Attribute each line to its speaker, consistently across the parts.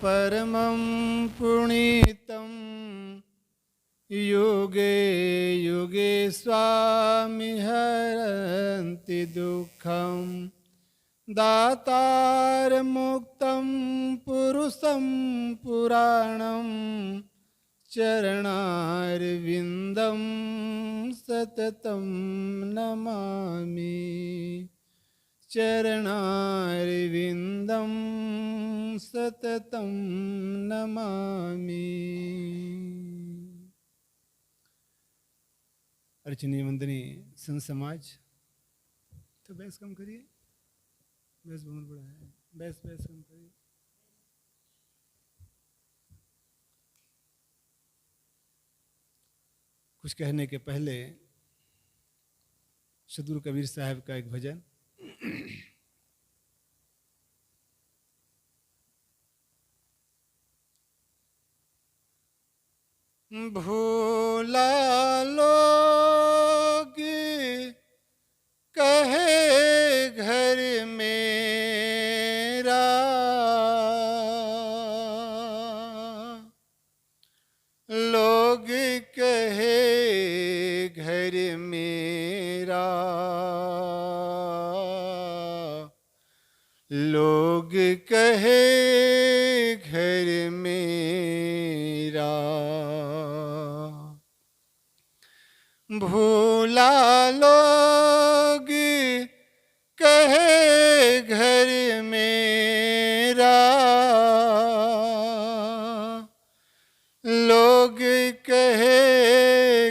Speaker 1: परमं पुनीतं युगे युगे स्वामी हरन्ति दुःखं दातारमुक्तं पुरुषं पुराणं चरणारविन्दं सततं नमामि चरणारविन्दं सततं नमामि। अर्चनीय वंदनीय संत समाज, तो बैस कम करिए, बैस बहुत बड़ा है, बैस कम करिए। कुछ कहने के पहले सदगुरु कबीर साहब का एक भजन। भूला लोग कहे घर मेरा, लोग कहे घर मेरा, लोग कहे घर मेरा। भूला लोग कहे घर मेरा, लोग कहे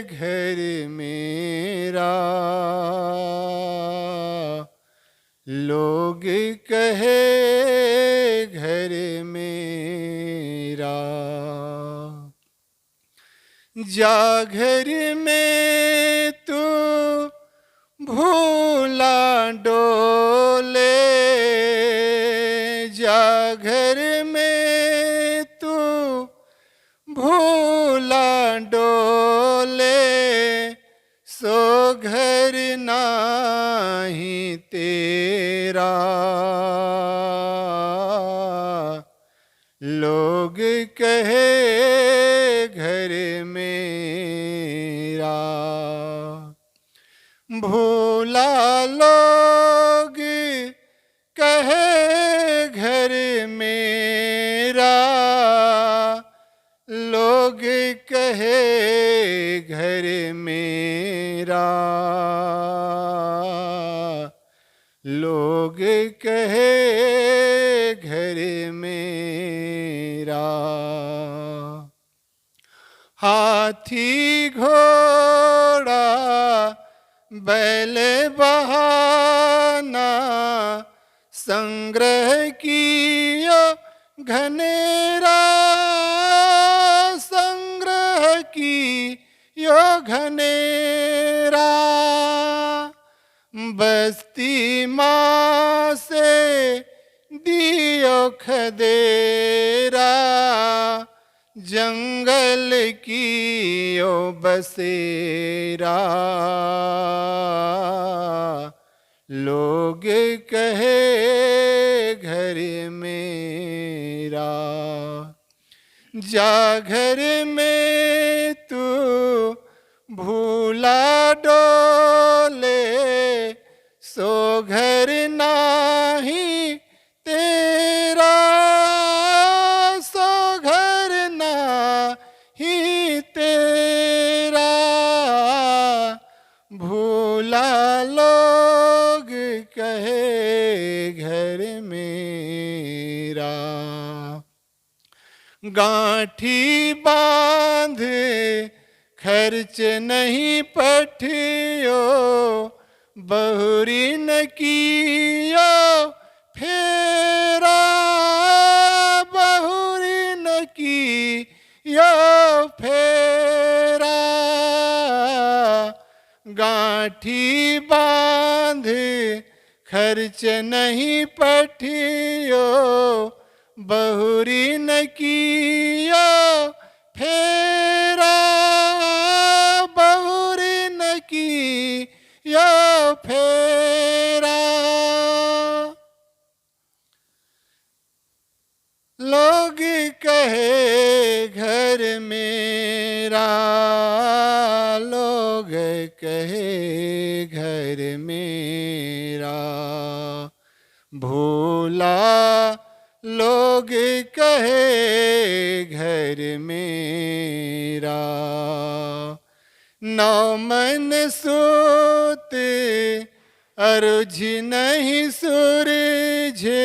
Speaker 1: घर मेरा, लोग कहे घर मेरा। जा घर में तू भूला डोले, जा घर में तू भूला डोले, सो घर नाही तेरा, लोग कहे घर मेरा। भूला लोग कहे घर मेरा, लोग कहे घर मेरा, लोग कहे घर मेरा। हाथी घोड़ा बैल बहाना, संग्रह कियो घनेरा, संग्रह कियो घनेरा। बस्ती माँ से दियो खदेरा, जंगल कियो बसेरा, लोग कहे घर मेरा। जा घर में तू भूला डोले, सो घर नाही तेरा, सो घर नाही तेरा। भूला लोग कहे घर मेरा। गांठी बांध खर्च नहीं पठियो, बहुरी न कियो फेरा, बहुरी न कियो फेरा। गांठी बांध खर्च नहीं पठियो, बहुरी न कियो फेरा, बहुरी न कियो फेरा। लोग कहे घर मेरा, लोग कहे घर मेरा, भूला लोग कहे घर मेरा, नौ मन सूत अरुझ नहीं सूरझे,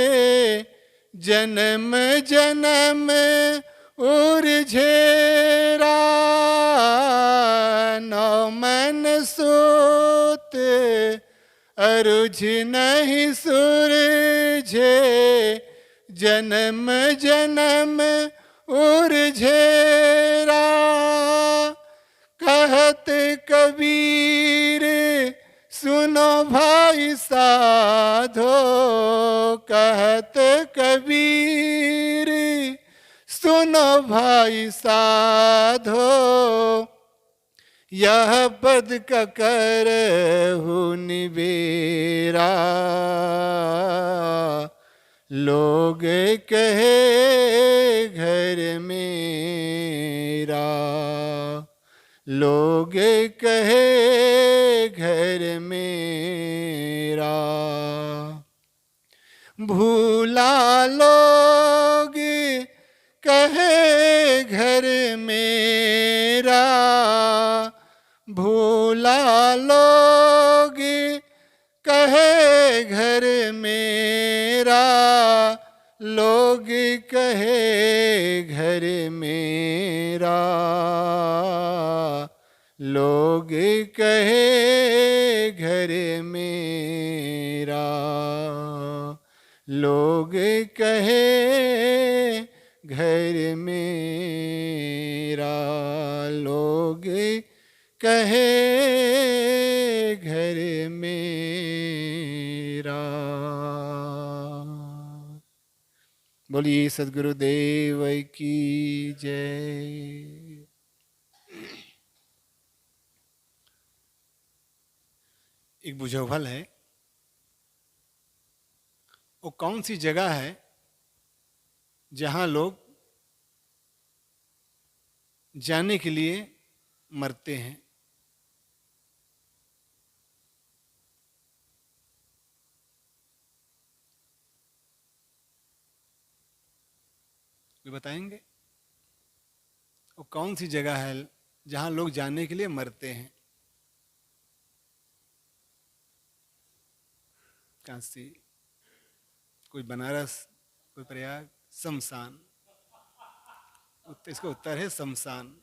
Speaker 1: जन्म जन्म उर्झेरा, नौ मन सूत अरुझ नहीं सूरझे, जन्म जन्म उर्झेरा, कहत कबीर सुनो भाई साधो, कहत कबीर सुनो भाई साधो, यह पद का करहु निबेरा, लोग कहे घर मेरा, लोग कहे घर मेरा, भूला लोग कहे घर मेरा, भूला लोग कहे घर मेरा, लोग कहे घर मेरा, लोग कहे घर मेरा, लोग कहे घर मेरा, लोग कहे घर मेरा। बोलिए सद्गुरुदेव की जय। एक बुझौल है, वो कौन सी जगह है जहां लोग जाने के लिए मरते हैं? कोई बताएंगे? वो कौन सी जगह है जहां लोग जाने के लिए मरते हैं? काशी, कोई बनारस, कोई प्रयाग, शमशान। इसका उत्तर है शमशान।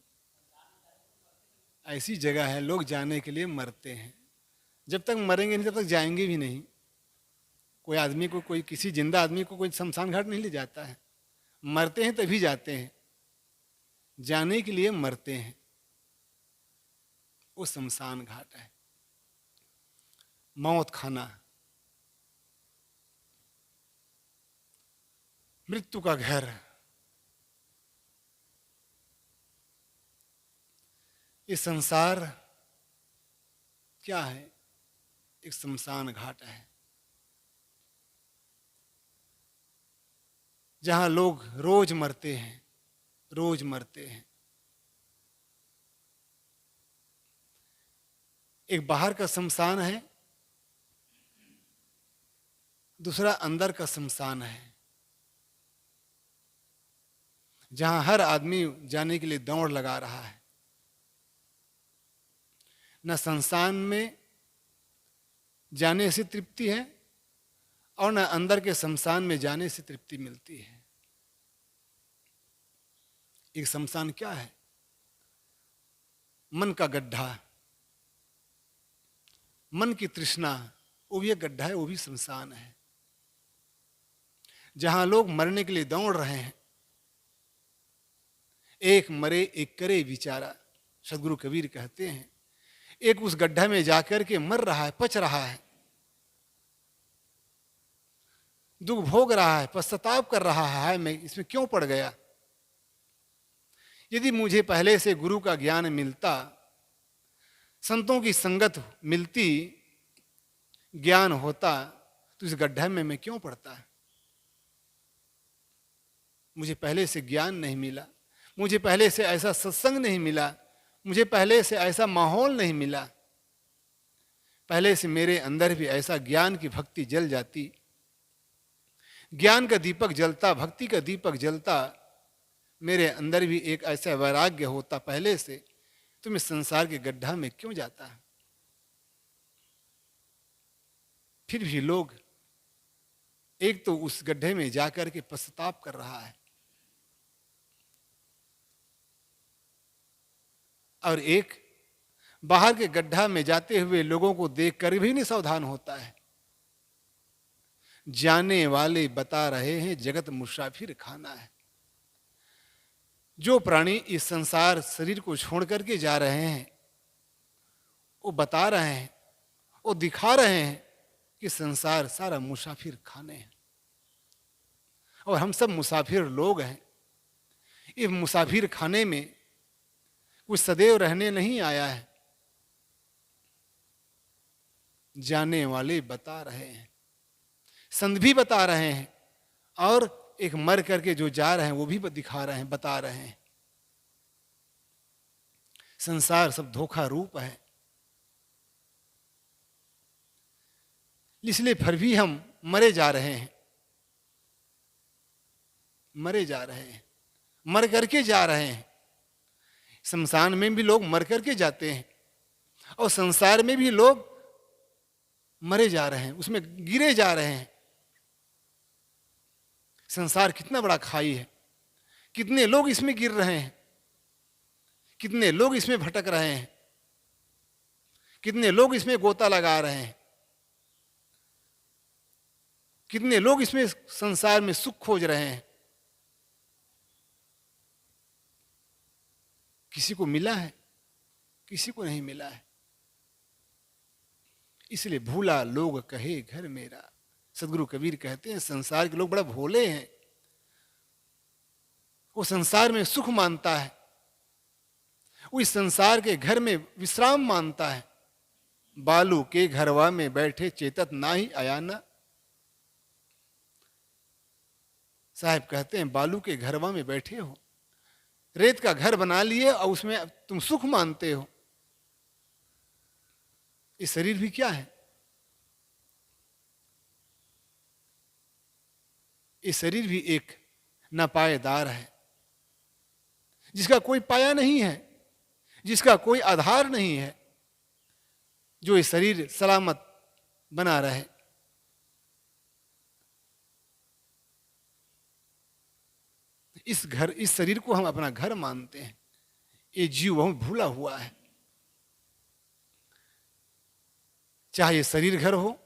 Speaker 1: ऐसी जगह है लोग जाने के लिए मरते हैं। जब तक मरेंगे नहीं तब तक जाएंगे भी नहीं। कोई आदमी को, कोई किसी जिंदा आदमी को कोई शमशान घाट नहीं ले जाता है, मरते हैं तभी जाते हैं। जाने के लिए मरते हैं, वो शमशान घाट है, मौत खाना, मृत्यु का घर। ये संसार क्या है? एक शमशान घाट है जहां लोग रोज मरते हैं, रोज मरते हैं। एक बाहर का शमशान है, दूसरा अंदर का शमशान है, जहां हर आदमी जाने के लिए दौड़ लगा रहा है। न शमशान में जाने से तृप्ति है और न अंदर के शमशान में जाने से तृप्ति मिलती है। एक शमशान क्या है? मन का गड्ढा, मन की तृष्णा, वो भी एक गड्ढा है, वो भी शमशान है, जहां लोग मरने के लिए दौड़ रहे हैं। एक मरे एक करे विचारा, सदगुरु कबीर कहते हैं। एक उस गड्ढा में जाकर के मर रहा है, पच रहा है, दुख भोग रहा है, पश्चाताप कर रहा है, मैं इसमें क्यों पड़ गया। यदि मुझे पहले से गुरु का ज्ञान मिलता, संतों की संगत मिलती, ज्ञान होता, तो इस गड्ढे में मैं क्यों पड़ता है। मुझे पहले से ज्ञान नहीं मिला, मुझे पहले से ऐसा सत्संग नहीं मिला, मुझे पहले से ऐसा माहौल नहीं मिला, पहले से मेरे अंदर भी ऐसा ज्ञान की भक्ति जल जाती, ज्ञान का दीपक जलता, भक्ति का दीपक जलता, मेरे अंदर भी एक ऐसा वैराग्य होता पहले से, तो मैं संसार के गड्ढा में क्यों जाता? फिर भी लोग एक तो उस गड्ढे में जाकर के पश्चाताप कर रहा है, और एक बाहर के गड्ढा में जाते हुए लोगों को देखकर भी नहीं सावधान होता है। जाने वाले बता रहे हैं जगत मुसाफिर खाना है। जो प्राणी इस संसार शरीर को छोड़ करके जा रहे हैं, वो बता रहे हैं, वो दिखा रहे हैं कि संसार सारा मुसाफिर खाने हैं, और हम सब मुसाफिर लोग हैं। इस मुसाफिर खाने में कुछ सदैव रहने नहीं आया है। जाने वाले बता रहे हैं, संत भी बता रहे हैं, और एक मर करके जो जा रहे हैं वो भी दिखा रहे हैं, बता रहे हैं। संसार सब धोखा रूप है, इसलिए फिर भी हम मरे जा रहे हैं, मरे जा रहे हैं, मर करके जा रहे हैं। शमशान में भी लोग मर करके जाते हैं, और संसार में भी लोग मरे जा रहे हैं, उसमें गिरे जा रहे हैं। संसार कितना बड़ा खाई है, कितने लोग इसमें गिर रहे हैं, कितने लोग इसमें भटक रहे हैं, कितने लोग इसमें गोता लगा रहे हैं, कितने लोग इसमें संसार में सुख खोज रहे हैं। किसी को मिला है? किसी को नहीं मिला है। इसलिए भूला लोग कहे घर मेरा। सदगुरु कबीर कहते हैं संसार के लोग बड़ा भोले हैं, वो संसार में सुख मानता है, वो इस संसार के घर में विश्राम मानता है। बालू के घरवा में बैठे चेतत ना ही आयाना। साहब कहते हैं बालू के घरवा में बैठे हो, रेत का घर बना लिए और उसमें तुम सुख मानते हो। ये शरीर भी क्या है? ये शरीर भी एक नापायेदार है, जिसका कोई पाया नहीं है, जिसका कोई आधार नहीं है, जो ये शरीर सलामत बना रहे। इस शरीर को हम अपना घर मानते हैं। ये जीव बहुत भूला हुआ है। चाहे ये शरीर घर हो,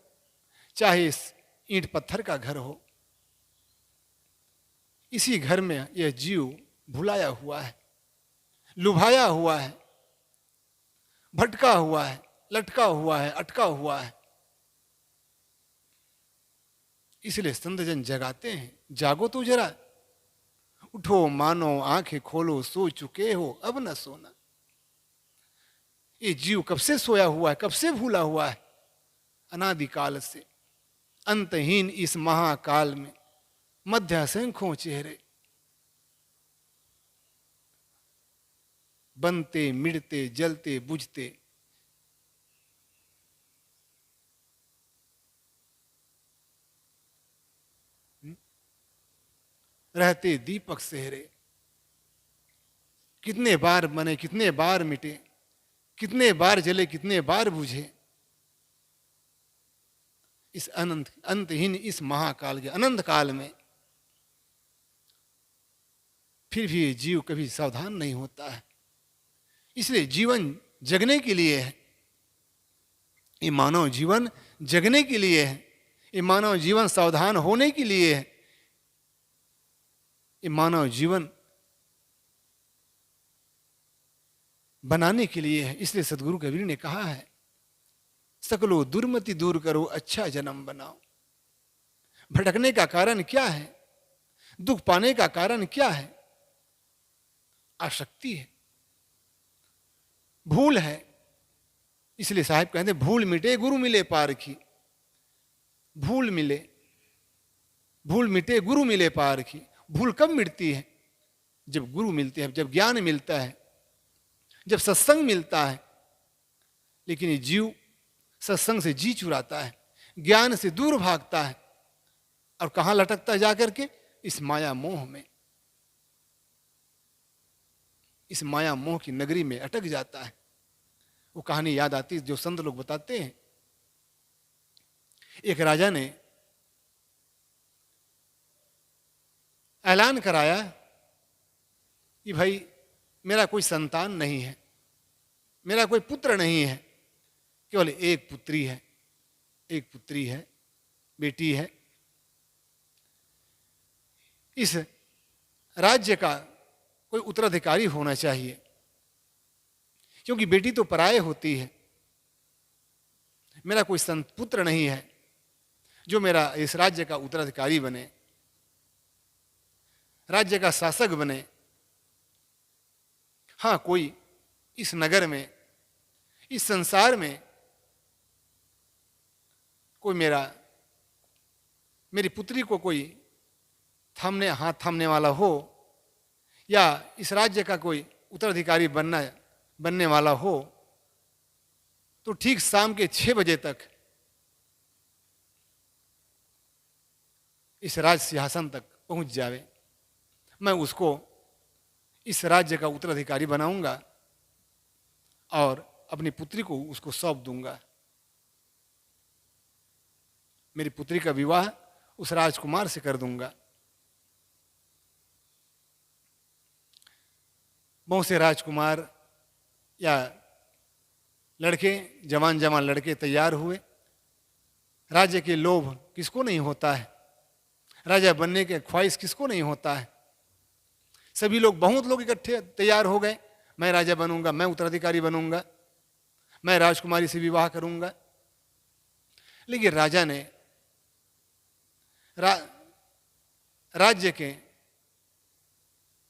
Speaker 1: चाहे इस ईंट पत्थर का घर हो, इसी घर में यह जीव भुलाया हुआ है, लुभाया हुआ है, भटका हुआ है, लटका हुआ है, अटका हुआ है। इसलिए संत जन जगाते हैं, जागो तो जरा, उठो मानो आंखें खोलो, सो चुके हो अब न सोना। ये जीव कब से सोया हुआ है, कब से भूला हुआ है? अनादिकाल से। अंतहीन इस महाकाल में मध्य असंख्यों चेहरे, बनते मिटते जलते बुझते, रहते दीपक सेहरे। कितने बार बने, कितने बार मिटे, कितने बार जले, कितने बार बुझे। इस अनंत अंतहीन इस महाकाल के अनंत काल में फिर भी जीव कभी सावधान नहीं होता है। इसलिए जीवन जगने के लिए है, ये मानव जीवन जगने के लिए है, ये मानव जीवन सावधान होने के लिए है, ये मानव जीवन बनाने के लिए है। इसलिए सदगुरु कबीर ने कहा है, सकलो दुर्मति दूर करो, अच्छा जन्म बनाओ। भटकने का कारण क्या है? दुख पाने का कारण क्या है? आसक्ति है, भूल है। इसलिए साहब कहते भूल मिटे गुरु मिले पारखी। भूल मिले, भूल मिटे गुरु मिले पारखी। भूल कब मिटती है? जब गुरु मिलते हैं, जब ज्ञान मिलता है, जब सत्संग मिलता है। लेकिन ये जीव सत्संग से जी चुराता है, ज्ञान से दूर भागता है और कहां लटकता है जाकर के? इस माया मोह में, इस माया मोह की नगरी में अटक जाता है। वो कहानी याद आती है जो संत लोग बताते हैं। एक राजा ने ऐलान कराया कि भाई मेरा कोई संतान नहीं है, मेरा कोई पुत्र नहीं है, केवल एक पुत्री है, एक पुत्री है, बेटी है। इस राज्य का कोई उत्तराधिकारी होना चाहिए, क्योंकि बेटी तो पराये होती है। मेरा कोई संत पुत्र नहीं है जो मेरा इस राज्य का उत्तराधिकारी बने, राज्य का शासक बने। हाँ, कोई इस नगर में, इस संसार में कोई मेरी पुत्री को कोई हाथ थामने वाला हो, या इस राज्य का कोई उत्तराधिकारी बनने वाला हो, तो ठीक शाम के 6 बजे तक इस राज सिंहासन तक पहुंच जावे। मैं उसको इस राज्य का उत्तराधिकारी बनाऊंगा और अपनी पुत्री को उसको सौंप दूंगा। मेरी पुत्री का विवाह उस राजकुमार से कर दूंगा। बहुत से राजकुमार या लड़के, जवान जवान लड़के तैयार हुए। राज्य के लोभ किसको नहीं होता है, राजा बनने के ख्वाहिश किसको नहीं होता है। सभी लोग, बहुत लोग इकट्ठे तैयार हो गए, मैं राजा बनूंगा, मैं उत्तराधिकारी बनूंगा, मैं राजकुमारी से विवाह करूंगा। लेकिन राजा ने राज्य के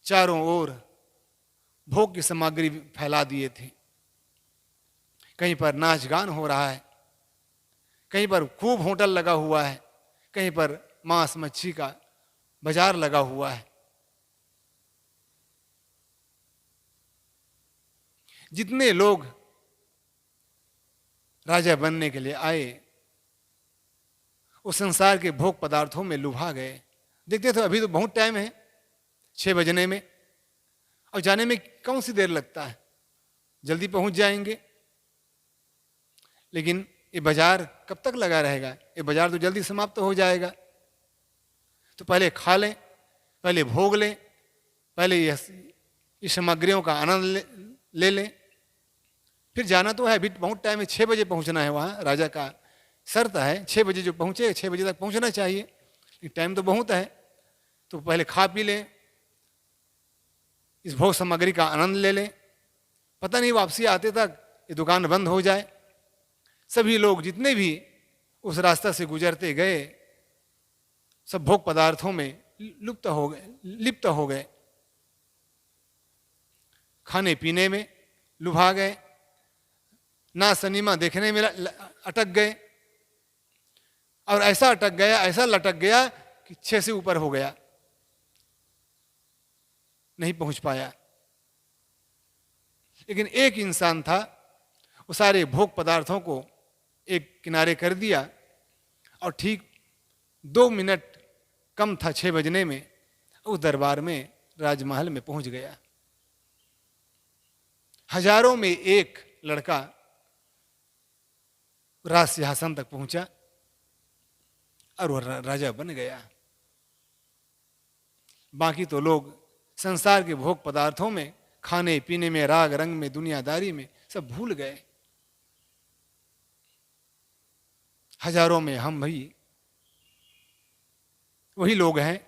Speaker 1: चारों ओर भोग की सामग्री फैला दिए थे। कहीं पर नाच गान हो रहा है, कहीं पर खूब होटल लगा हुआ है, कहीं पर मांस मच्छी का बाजार लगा हुआ है। जितने लोग राजा बनने के लिए आए, उस संसार के भोग पदार्थों में लुभा गए। देखते थे अभी तो बहुत टाइम है, 6 बजने में, और जाने में कौन सी देर लगता है, जल्दी पहुंच जाएंगे। लेकिन ये बाजार कब तक लगा रहेगा? ये बाजार तो जल्दी समाप्त हो जाएगा। तो पहले खा लें, पहले भोग लें, पहले इस सामग्रियों का आनंद ले लें, फिर जाना तो है। अभी बहुत टाइम है, 6 बजे पहुंचना है वहाँ। राजा का शर्त है 6 बजे जो पहुंचे, 6 बजे तक पहुंचना चाहिए। टाइम तो बहुत है, तो पहले खा पी लें, इस भोग सामग्री का आनंद ले लें। पता नहीं वापसी आते तक ये दुकान बंद हो जाए। सभी लोग जितने भी उस रास्ता से गुजरते गए, सब भोग पदार्थों में लिप्त हो गए, खाने पीने में लुभा गए, ना सिनेमा देखने में अटक गए, और ऐसा अटक गया, ऐसा लटक गया कि 6 से ऊपर हो गया, नहीं पहुंच पाया। लेकिन एक इंसान था, वो सारे भोग पदार्थों को एक किनारे कर दिया, और ठीक 2 मिनट कम था 6 बजने में, उस दरबार में, राजमहल में पहुंच गया। हजारों में एक लड़का राज सिंहासन तक पहुंचा और वह राजा बन गया। बाकी तो लोग संसार के भोग पदार्थों में, खाने पीने में, राग रंग में, दुनियादारी में सब भूल गए। हजारों में हम भी वही लोग हैं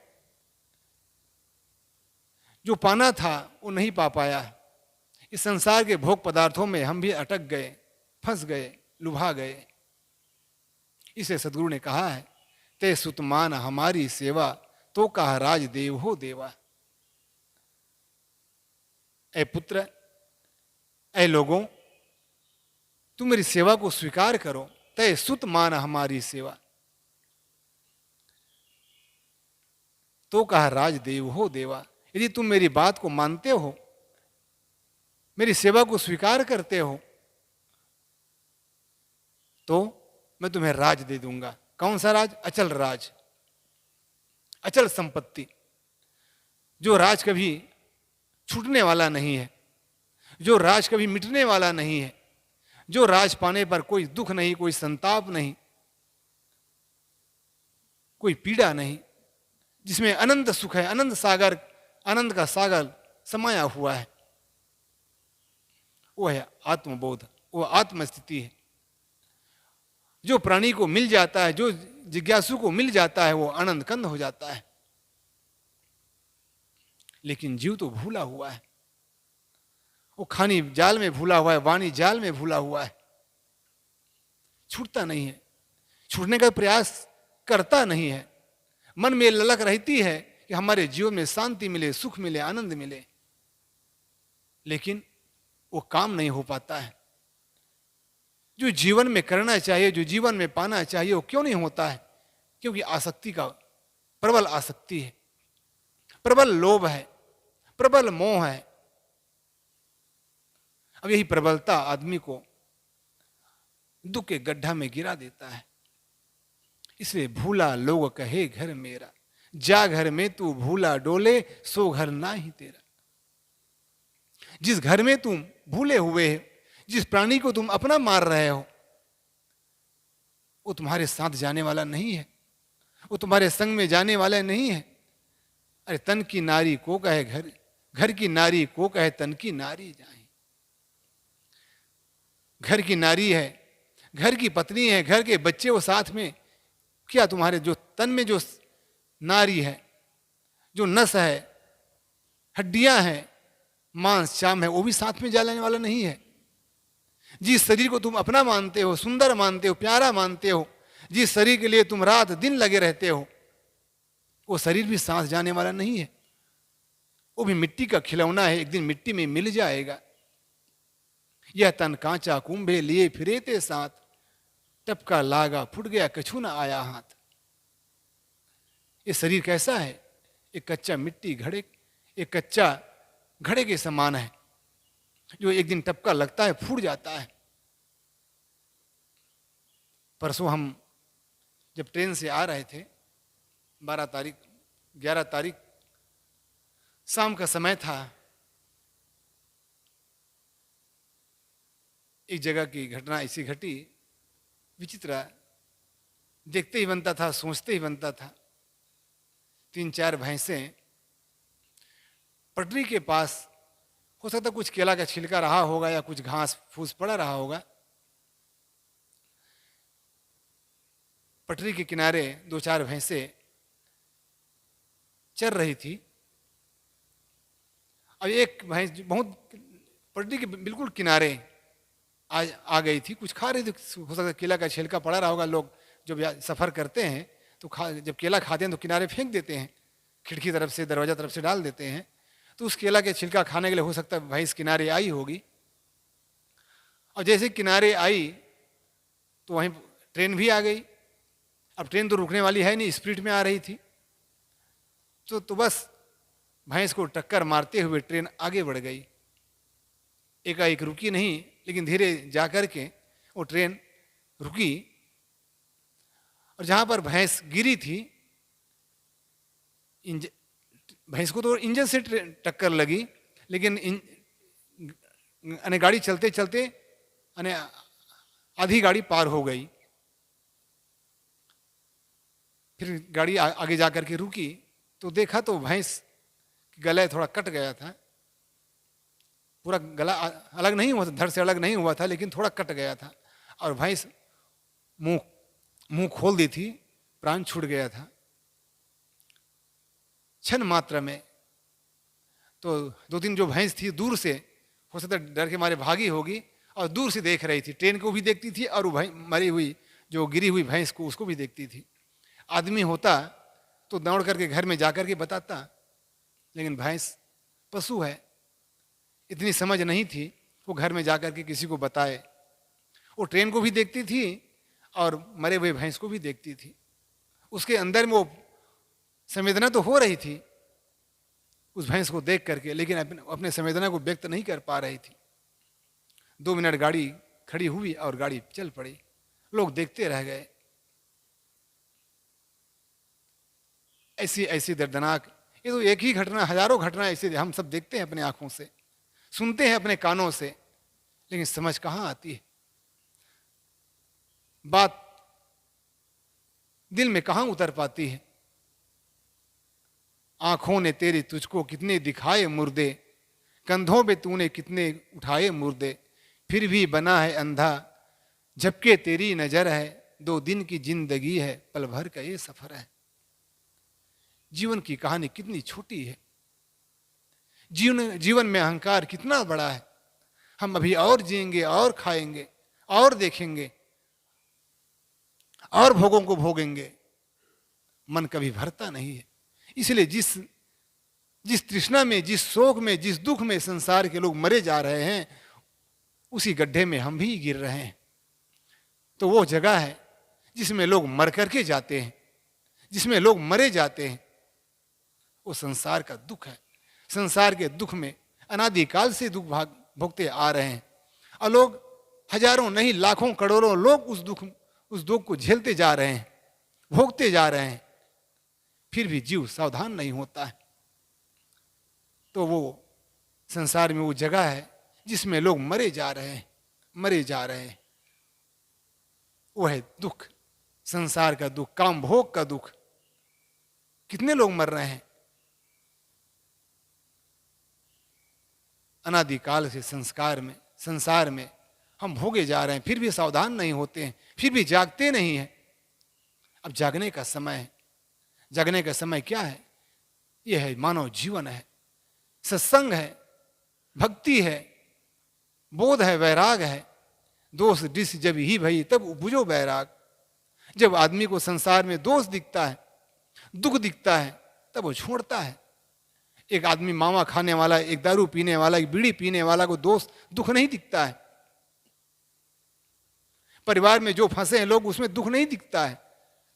Speaker 1: जो पाना था वो नहीं पा पाया। इस संसार के भोग पदार्थों में हम भी अटक गए, फंस गए, लुभा गए। इसे सदगुरु ने कहा है, ते सुतमान हमारी सेवा, तो कहा राज देव हो देवा। ऐ पुत्र, ऐ लोगों, तुम मेरी सेवा को स्वीकार करो। तय सुत मान हमारी सेवा। तो कहा राजदेव हो देवा, यदि तुम मेरी बात को मानते हो, मेरी सेवा को स्वीकार करते हो, तो मैं तुम्हें राज दे दूंगा। कौन सा राज? अचल राज, अचल संपत्ति, जो राज कभी छूटने वाला नहीं है, जो राज कभी मिटने वाला नहीं है, जो राज पाने पर कोई दुख नहीं, कोई संताप नहीं, कोई पीड़ा नहीं, जिसमें अनंत सुख है, अनंत सागर, आनंद का सागर समाया हुआ है, वो है आत्मबोध, वो आत्मस्थिति है। जो प्राणी को मिल जाता है, जो जिज्ञासु को मिल जाता है, वो आनंद कंद हो जाता है। लेकिन जीव तो भूला हुआ है, वो खानी जाल में भूला हुआ है, वाणी जाल में भूला हुआ है, छूटता नहीं है, छूटने का प्रयास करता नहीं है। मन में ललक रहती है कि हमारे जीवन में शांति मिले, सुख मिले, आनंद मिले, लेकिन वो काम नहीं हो पाता है। जो जीवन में करना चाहिए, जो जीवन में पाना चाहिए, वो क्यों नहीं होता है? क्योंकि आसक्ति का, प्रबल आसक्ति है, प्रबल लोभ है, प्रबल मोह है। अब यही प्रबलता आदमी को दुख के गड्ढा में गिरा देता है। इसलिए भूला लोग कहे घर मेरा, जा घर में तू भूला डोले, सो घर ना ही तेरा। जिस घर में तुम भूले हुए हो, जिस प्राणी को तुम अपना मार रहे हो, वो तुम्हारे साथ जाने वाला नहीं है, वो तुम्हारे संग में जाने वाला नहीं है। अरे तन की नारी को कहे घर, घर की नारी को कहे तन की नारी जाए। घर की नारी है, घर की पत्नी है, घर के बच्चे वो साथ में, क्या तुम्हारे जो तन में जो नारी है, जो नस है, हड्डियां हैं, मांस चाम है, वो भी साथ में जाने वाला नहीं है। जिस शरीर को तुम अपना मानते हो, सुंदर मानते हो, प्यारा मानते हो, जिस शरीर के लिए तुम रात दिन लगे रहते हो, वो शरीर भी सांस जाने वाला नहीं है। वो भी मिट्टी का खिलौना है, एक दिन मिट्टी में मिल जाएगा। यह तन कांचा कुंभे लिए फिरे ते साथ, टपका लागा फुट गया कछु न आया हाथ। ये शरीर कैसा है? एक कच्चा मिट्टी घड़े, एक कच्चा घड़े के समान है, जो एक दिन टपका लगता है, फूट जाता है। परसों हम जब ट्रेन से आ रहे थे, 11 तारीख शाम का समय था, एक जगह की घटना ऐसी घटी, विचित्र, देखते ही बनता था, सोचते ही बनता था। 3-4 भैंसें पटरी के पास, हो सकता कुछ केला का छिलका रहा होगा या कुछ घास फूस पड़ा रहा होगा, पटरी के किनारे 2-4 भैंसें चर रही थी। अब एक भैंस बहुत पटरी के बिल्कुल किनारे आ गई थी, कुछ खा रही थी, हो सकता केला का छिलका पड़ा रहा होगा। लोग जब सफ़र करते हैं तो जब केला खाते हैं तो किनारे फेंक देते हैं, खिड़की तरफ से, दरवाजा तरफ से डाल देते हैं। तो उस केला के छिलका खाने के लिए हो सकता है भैंस किनारे आई होगी। और जैसे किनारे आई तो वहीं ट्रेन भी आ गई। अब ट्रेन तो रुकने वाली है नहीं, स्पीड में आ रही थी, तो बस भैंस को टक्कर मारते हुए ट्रेन आगे बढ़ गई। एकाएक रुकी नहीं, लेकिन धीरे जा कर के वो ट्रेन रुकी। और जहाँ पर भैंस गिरी थी, भैंस को तो इंजन से टक्कर लगी, लेकिन गाड़ी चलते चलते आधी गाड़ी पार हो गई। फिर गाड़ी आगे जा कर के रुकी तो देखा तो भैंस गला थोड़ा कट गया था, पूरा गला अलग नहीं हुआ था, धड़ से अलग नहीं हुआ था, लेकिन थोड़ा कट गया था। और भैंस मुंह खोल दी थी, प्राण छूट गया था क्षण मात्र में। तो 2-3 जो भैंस थी दूर से, हो सकता डर के मारे भागी होगी, और दूर से देख रही थी, ट्रेन को भी देखती थी और मरी हुई जो गिरी हुई भैंस को, उसको भी देखती थी। आदमी होता तो दौड़ करके घर में जाकर के बताता, लेकिन भैंस पशु है, इतनी समझ नहीं थी वो घर में जाकर के किसी को बताए। वो ट्रेन को भी देखती थी और मरे हुए भैंस को भी देखती थी। उसके अंदर में वो संवेदना तो हो रही थी उस भैंस को देख करके, लेकिन अपने संवेदना को व्यक्त नहीं कर पा रही थी। 2 मिनट गाड़ी खड़ी हुई और गाड़ी चल पड़ी। लोग देखते रह गए। ऐसी ऐसी दर्दनाक, ये तो एक ही घटना, हजारों घटना ऐसे हम सब देखते हैं अपने आंखों से, सुनते हैं अपने कानों से, लेकिन समझ कहां आती है, बात दिल में कहां उतर पाती है। आंखों ने तेरे तुझको कितने दिखाए मुर्दे, कंधों पे तूने कितने उठाए मुर्दे, फिर भी बना है अंधा झपके तेरी नजर है, 2 दिन की जिंदगी है, पल भर का ये सफर है। जीवन की कहानी कितनी छोटी है, जीवन में अहंकार कितना बड़ा है। हम अभी और जिएंगे और खाएंगे और देखेंगे और भोगों को भोगेंगे, मन कभी भरता नहीं है। इसलिए जिस तृष्णा में, जिस शोक में, जिस दुख में संसार के लोग मरे जा रहे हैं, उसी गड्ढे में हम भी गिर रहे हैं। तो वो जगह है जिसमें लोग मर करके जाते हैं, जिसमें लोग मरे जाते हैं, वो संसार का दुख है। संसार के दुख में अनादिकाल से दुख भोगते आ रहे हैं, और लोग हजारों नहीं लाखों करोड़ों लोग उस दुख को झेलते जा रहे हैं, भोगते जा रहे हैं, फिर भी जीव सावधान नहीं होता है। तो वो संसार में वो जगह है जिसमें लोग मरे जा रहे हैं, मरे जा रहे हैं। वो है दुख, संसार का दुख, काम भोग का दुख। कितने लोग मर रहे हैं? अनादिकाल से संसार में हम भोगे जा रहे हैं, फिर भी सावधान नहीं होते हैं, फिर भी जागते नहीं हैं। अब जागने का समय है। जागने का समय क्या है? यह है मानव जीवन है, सत्संग है, भक्ति है, बोध है, वैराग है। दोष दिस जब ही भई तब बुझो बैराग। जब आदमी को संसार में दोष दिखता है, दुख दिखता है, तब वो छोड़ता है। एक आदमी मावा खाने वाला, एक दारू पीने वाला, एक बीड़ी पीने वाला को दुख नहीं दिखता है। परिवार में जो फंसे हैं लोग, उसमें दुख नहीं दिखता है,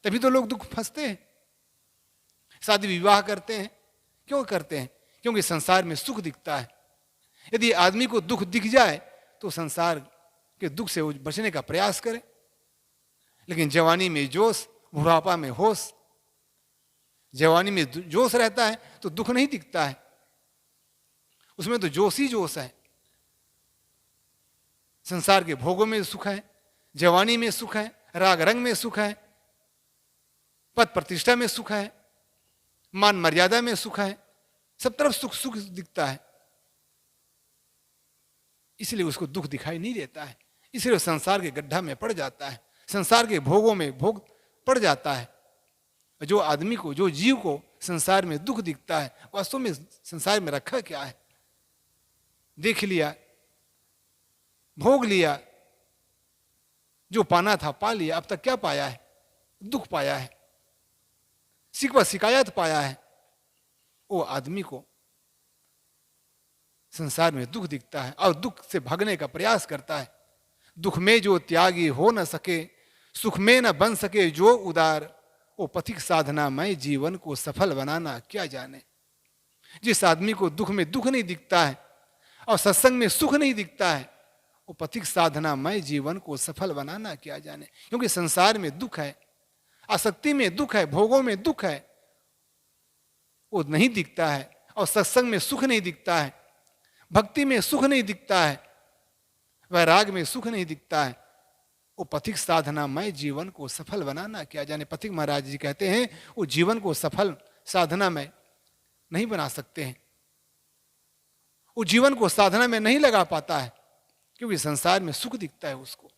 Speaker 1: तभी तो लोग दुख फंसते हैं। शादी विवाह करते हैं, क्यों करते हैं? क्योंकि संसार में सुख दिखता है। यदि आदमी को दुख दिख जाए तो संसार के दुख से वो बचने का प्रयास करे। लेकिन जवानी में जोश, बुढ़ापा में होश। जवानी में जोश रहता है तो दुख नहीं दिखता है, उसमें तो जोश ही जोश है। संसार के भोगों में सुख है, जवानी में सुख है, राग रंग में सुख है, पद प्रतिष्ठा में सुख है, मान मर्यादा में सुख है, सब तरफ सुख सुख दिखता है। इसलिए उसको दुख दिखाई नहीं देता है, इसलिए वो संसार के गड्ढा में पड़ जाता है, संसार के भोगों में भोग पड़ जाता है। जो आदमी को, जो जीव को संसार में दुख दिखता है, वास्तव में संसार में रखा क्या है? देख लिया, भोग लिया, जो पाना था पा लिया। अब तक क्या पाया है? दुख पाया है, शिकवा शिकायत पाया है। वो आदमी को संसार में दुख दिखता है और दुख से भागने का प्रयास करता है। दुख में जो त्यागी हो न सके, सुख में न बन सके जो उदार, वो पथिक साधना में जीवन को सफल बनाना क्या जाने। जिस आदमी को दुख में दुख नहीं दिखता है और सत्संग में सुख नहीं दिखता है, वो पथिक साधना में जीवन को सफल बनाना क्या जाने। क्योंकि संसार में दुख है, आसक्ति में दुख है, भोगों में दुख है, वो नहीं दिखता है। और सत्संग में सुख नहीं दिखता है, भक्ति में सुख नहीं दिखता है, वैराग में सुख नहीं दिखता है। वो पथिक साधना में जीवन को सफल बनाना क्या जाने। पथिक महाराज जी कहते हैं वो जीवन को सफल साधना में नहीं बना सकते हैं, वो जीवन को साधना में नहीं लगा पाता है, क्योंकि संसार में सुख दिखता है उसको।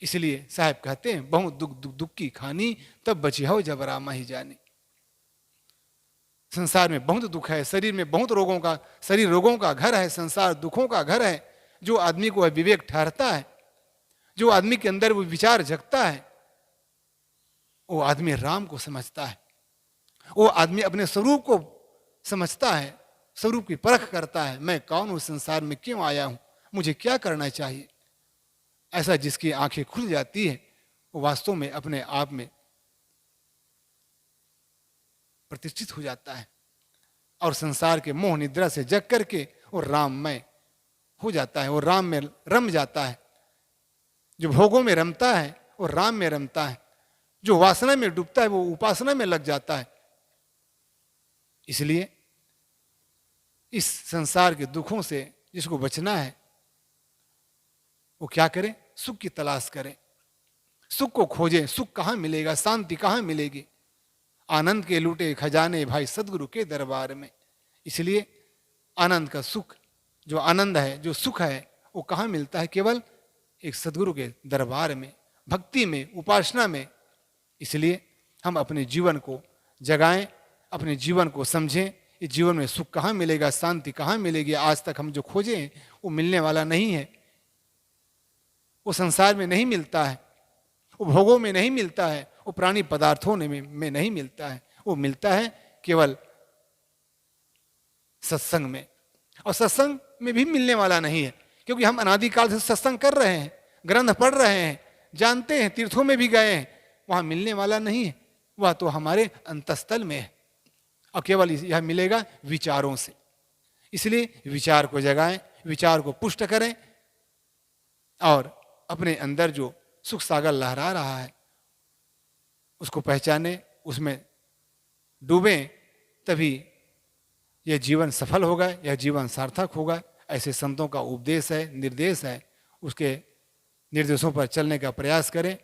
Speaker 1: इसलिए साहब कहते हैं बहुत दुख दुख दुख की खानी, तब बची हो जब रामा ही जानी। संसार में बहुत दुख है, शरीर में बहुत शरीर रोगों का घर है, संसार दुखों का घर है। जो आदमी को विवेक ठहरता है, जो आदमी के अंदर वो विचार जगता है, वो आदमी राम को समझता है, वो आदमी अपने स्वरूप को समझता है, स्वरूप की परख करता है। मैं कौन हूं, संसार में क्यों आया हूं, मुझे क्या करना चाहिए। ऐसा जिसकी आंखें खुल जाती है, वो वास्तव में अपने आप में प्रतिष्ठित हो जाता है और संसार के मोह निद्रा से जग करके वो राममय हो जाता है, वो राम में रम जाता है। जो भोगों में रमता है वो राम में रमता है, जो वासना में डूबता है वो उपासना में लग जाता है। इसलिए इस संसार के दुखों से जिसको बचना है वो क्या करे? सुख की तलाश करे, सुख को खोजे। सुख कहाँ मिलेगा? शांति कहाँ मिलेगी? आनंद के लूटे खजाने भाई सदगुरु के दरबार में। इसलिए आनंद का सुख, जो आनंद है, जो सुख है, वो कहाँ मिलता है? केवल एक सदगुरु के दरबार में, भक्ति में, उपासना में। इसलिए हम अपने जीवन को जगाएं, अपने जीवन को समझें। इस जीवन में सुख कहाँ मिलेगा, शांति कहाँ मिलेगी? आज तक हम जो खोजे हैं वो मिलने वाला नहीं है, वो संसार में नहीं मिलता है, वो भोगों में नहीं मिलता है, वो प्राणी पदार्थों में नहीं मिलता है। वो मिलता है केवल सत्संग में, और सत्संग में भी मिलने वाला नहीं है, क्योंकि हम अनादिकाल से सत्संग कर रहे हैं, ग्रंथ पढ़ रहे हैं, जानते हैं, तीर्थों में भी गए हैं। वहां मिलने वाला नहीं है, वह तो हमारे अंतस्थल में है, और केवल यह मिलेगा विचारों से। इसलिए विचार को जगाएं, विचार को पुष्ट करें, और अपने अंदर जो सुख सागर लहरा रहा है उसको पहचाने, उसमें डूबें, तभी यह जीवन सफल होगा, यह जीवन सार्थक होगा। ऐसे संतों का उपदेश है, निर्देश है, उसके निर्देशों पर चलने का प्रयास करें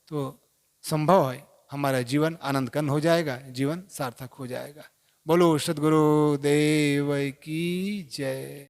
Speaker 1: तो संभव है हमारा जीवन आनंदकन हो जाएगा, जीवन सार्थक हो जाएगा। बोलो सद्गुरु देव की जय।